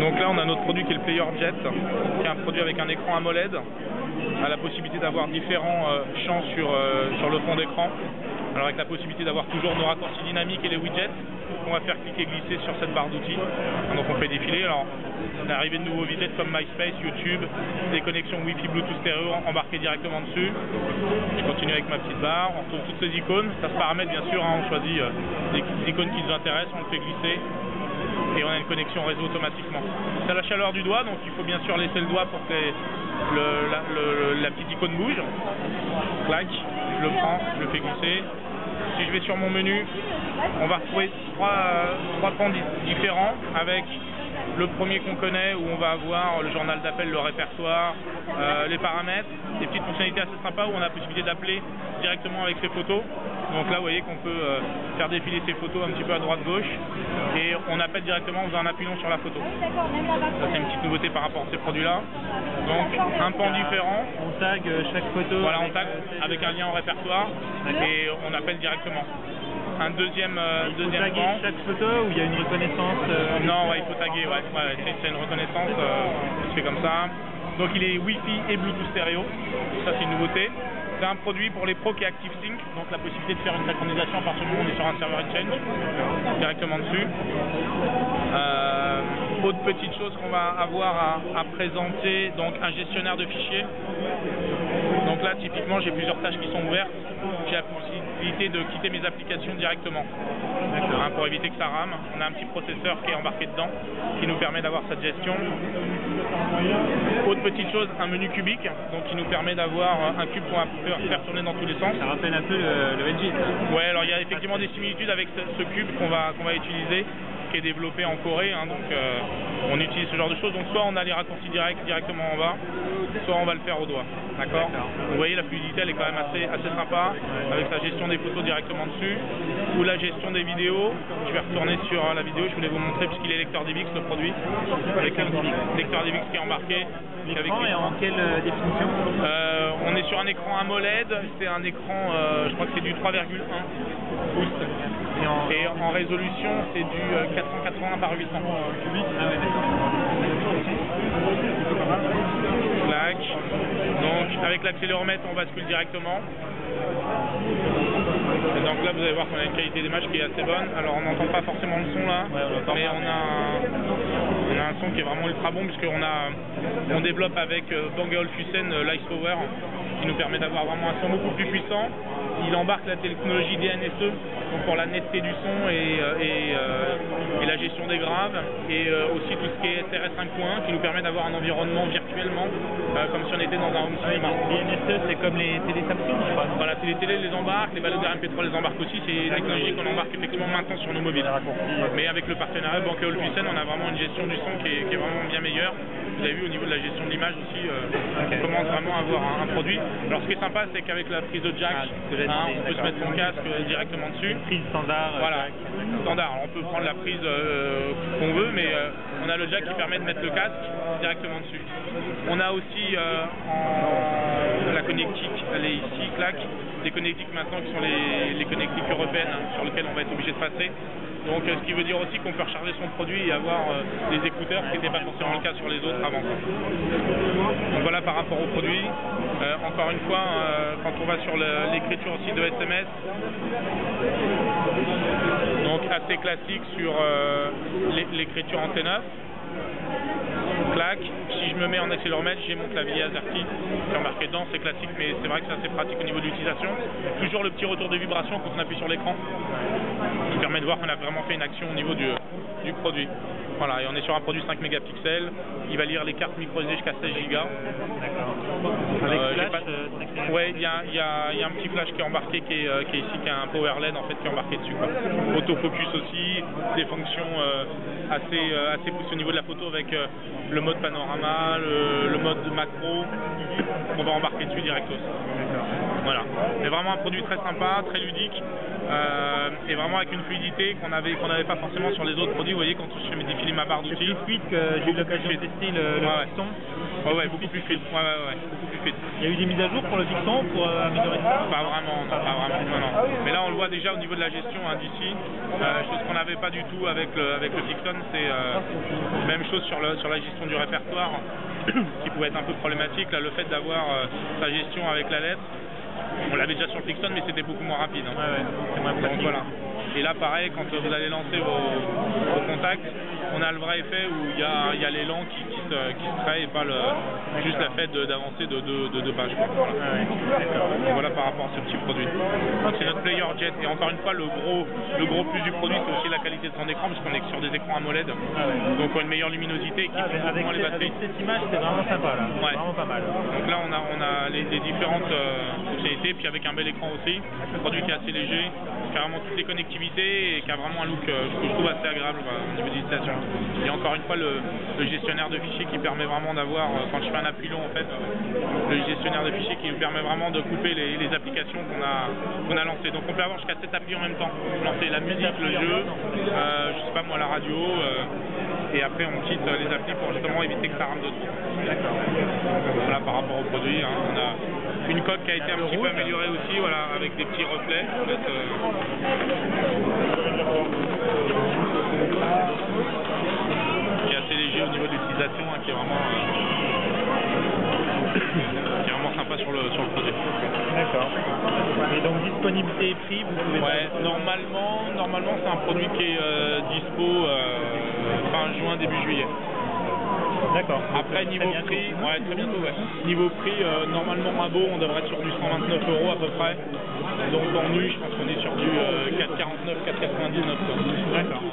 Donc là on a notre produit qui est le Player Jet, qui est un produit avec un écran AMOLED, a la possibilité d'avoir différents champs sur le fond d'écran. Alors avec la possibilité d'avoir toujours nos raccourcis dynamiques et les widgets qu'on va faire cliquer et glisser sur cette barre d'outils. Donc on fait défiler. Alors l'arrivée de nouveaux widgets comme MySpace, YouTube, des connexions Wi-Fi, Bluetooth stéréo embarquées directement dessus. Je continue avec ma petite barre. On retrouve toutes ces icônes. Ça se paramètre bien sûr, hein, on choisit des icônes qui nous intéressent, on le fait glisser. Et on a une connexion réseau automatiquement. C'est à la chaleur du doigt, donc il faut bien sûr laisser le doigt pour que la petite icône bouge. Clac, je le prends, je le fais glisser. Si je vais sur mon menu, on va retrouver trois pans différents avec le premier qu'on connaît où on va avoir le journal d'appel, le répertoire, les paramètres, des petites fonctionnalités assez sympas où on a la possibilité d'appeler directement avec ses photos. Donc là vous voyez qu'on peut faire défiler ses photos un petit peu à droite-gauche et on appelle directement en faisant un appui long sur la photo. Ça c'est une petite nouveauté par rapport à ces produits-là. Donc un pan différent. On tag chaque photo. Voilà, on tag avec un lien au répertoire et on appelle directement. Un deuxième pan. Chaque photo où il y a une reconnaissance Non, ouais, il faut taguer, ouais c'est une reconnaissance, ça se fait comme ça. Donc il est Wi-Fi et Bluetooth stéréo, ça c'est une nouveauté. C'est un produit pour les pros qui est ActiveSync, donc la possibilité de faire une synchronisation à partir du moment où on est sur un serveur Exchange, directement dessus. Autre petite chose qu'on va avoir à présenter, donc un gestionnaire de fichiers. Donc là typiquement j'ai plusieurs tâches qui sont ouvertes, j'ai la possibilité de quitter mes applications directement, hein, pour éviter que ça rame. On a un petit processeur qui est embarqué dedans, qui nous permet d'avoir cette gestion. Autre petite chose, un menu cubique, donc qui nous permet d'avoir un cube qu'on va faire tourner dans tous les sens. Ça rappelle un peu le Edge. Ouais, alors il y a effectivement des similitudes avec ce cube qu'on va utiliser, qui est développé en Corée, hein, donc on utilise ce genre de choses. Donc soit on a les raccourcis directement en bas, soit on va le faire au doigt. D'accord. Vous voyez la fluidité elle est quand même assez sympa, avec la gestion des photos directement dessus, ou la gestion des vidéos. Je vais retourner sur la vidéo, je voulais vous montrer puisqu'il est lecteur DivX le produit, avec un lecteur DivX qui est embarqué. L'écran est en quelle définition? On est sur un écran AMOLED, c'est un écran, je crois que c'est du 3,1 pouces. Et en résolution, c'est du 480 par 800. Clac. Donc avec l'accéléromètre, on bascule directement. Et donc là, vous allez voir qu'on a une qualité d'image qui est assez bonne. Alors on n'entend pas forcément le son là, mais on a un son qui est vraiment ultra bon puisqu'on développe avec Bang & Olufsen Lightpower qui nous permet d'avoir vraiment un son beaucoup plus puissant. Il embarque la technologie DNSE, donc pour la netteté du son et la gestion des graves, et aussi tout ce qui est SRS 5.1 qui nous permet d'avoir un environnement virtuellement comme si on était dans un home cinéma. DNSE c'est comme les télé Samsung, je crois. Voilà, c'est les télés les embarquent, les baladeurs MP3 les embarquent aussi, c'est une technologie qu'on embarque effectivement maintenant sur nos mobiles. Mais avec le partenariat Bang & Olufsen, on a vraiment une gestion du son qui est vraiment bien meilleure. Vous avez vu au niveau de la gestion de l'image aussi, on commence vraiment à avoir un produit. Alors ce qui est sympa, c'est qu'avec la prise de jack, on peut se mettre son casque directement dessus. Prise standard. Voilà, standard. Alors, on peut prendre la prise qu'on veut, mais on a le jack qui permet de mettre le casque directement dessus. On a aussi la connectique, elle est ici, clac. Des connectiques maintenant qui sont les connectiques européennes sur lesquelles on va être obligé de passer. Donc ce qui veut dire aussi qu'on peut recharger son produit et avoir des écouteurs, ce qui n'était pas forcément le cas sur les autres avant. Donc voilà par rapport au produit. Encore une fois, quand on va sur l'écriture aussi de SMS, donc assez classique sur l'écriture en T9. Clac. Si je me mets en accéléromètre, j'ai mon clavier AZERTY qui est embarqué dedans, c'est classique, mais c'est vrai que c'est assez pratique au niveau de l'utilisation. Toujours le petit retour de vibration quand on appuie sur l'écran, qui permet de voir qu'on a vraiment fait une action au niveau du produit. Voilà, et on est sur un produit 5 mégapixels, il va lire les cartes microSD jusqu'à 16 Go. Avec flash, ouais, il y a un petit flash qui est embarqué qui est ici, qui a un power LED en fait qui est embarqué dessus, quoi. Autofocus aussi, des fonctions assez poussées au niveau de la photo avec le mode panorama, le mode macro, on va embarquer dessus directos. Voilà, c'est vraiment un produit très sympa, très ludique, et vraiment avec une fluidité qu'on n'avait pas forcément sur les autres produits. Vous voyez, quand je fais défiler ma barre d'outils, c'est fluide que j'ai eu l'occasion de tester le son. Ouais, beaucoup plus fluide. Ouais, beaucoup plus fluide. Il y a eu des mises à jour pour le Victon pour améliorer ça? Pas vraiment, non. Mais là, on le voit déjà au niveau de la gestion d'ici, chose qu'on n'avait pas du tout avec le Victon. C'est même chose sur la gestion du répertoire, qui pouvait être un peu problématique. Là, le fait d'avoir sa gestion avec la lettre, on l'avait déjà sur le Victon, mais c'était beaucoup moins rapide. Hein. C'est moins pratique. Donc voilà. Et là, pareil, quand vous allez lancer vos contacts, on a le vrai effet où il y a l'élan qui se crée et pas juste la fait d'avancer de deux pages. Voilà. Donc voilà par rapport à ce petit produit. Donc c'est notre Player Jet. Et encore une fois, le gros plus du produit, c'est aussi la qualité de son écran, puisqu'on est sur des écrans AMOLED. Donc on a une meilleure luminosité qui fait beaucoup moins les batteries. Avec cette image, c'est vraiment sympa là. Ouais. Vraiment pas mal. Donc là, on a les différentes fonctionnalités, puis avec un bel écran aussi. Un produit qui est assez léger, qui a vraiment toutes les connectivités et qui a vraiment un look que je trouve assez agréable au niveau d'utilisation. Et encore une fois, le gestionnaire de fichiers qui permet vraiment d'avoir, quand je fais un appui long en fait, le gestionnaire de fichiers qui nous permet vraiment de couper les applications qu'on a lancées. Donc on peut avoir jusqu'à 7 applis en même temps. Lancer la musique, le jeu, je sais pas moi, la radio, et après on quitte les applis pour justement éviter que ça rame de trop. Voilà par rapport au produit, hein. On a une coque qui a été un petit peu améliorée aussi, voilà, avec des petits reflets. En fait, qui est assez léger au niveau de l'utilisation, hein, qui est vraiment sympa sur le produit. D'accord. Et donc disponibilité et prix, vous pouvez... Ouais, normalement c'est un produit qui est dispo fin juin, début juillet. D'accord. Après niveau prix, ouais, très bientôt, ouais. Niveau prix, normalement à Beau, on devrait être sur du 129 € à peu près. Donc en nu, je pense qu'on est sur du 4,49, 4,99. D'accord.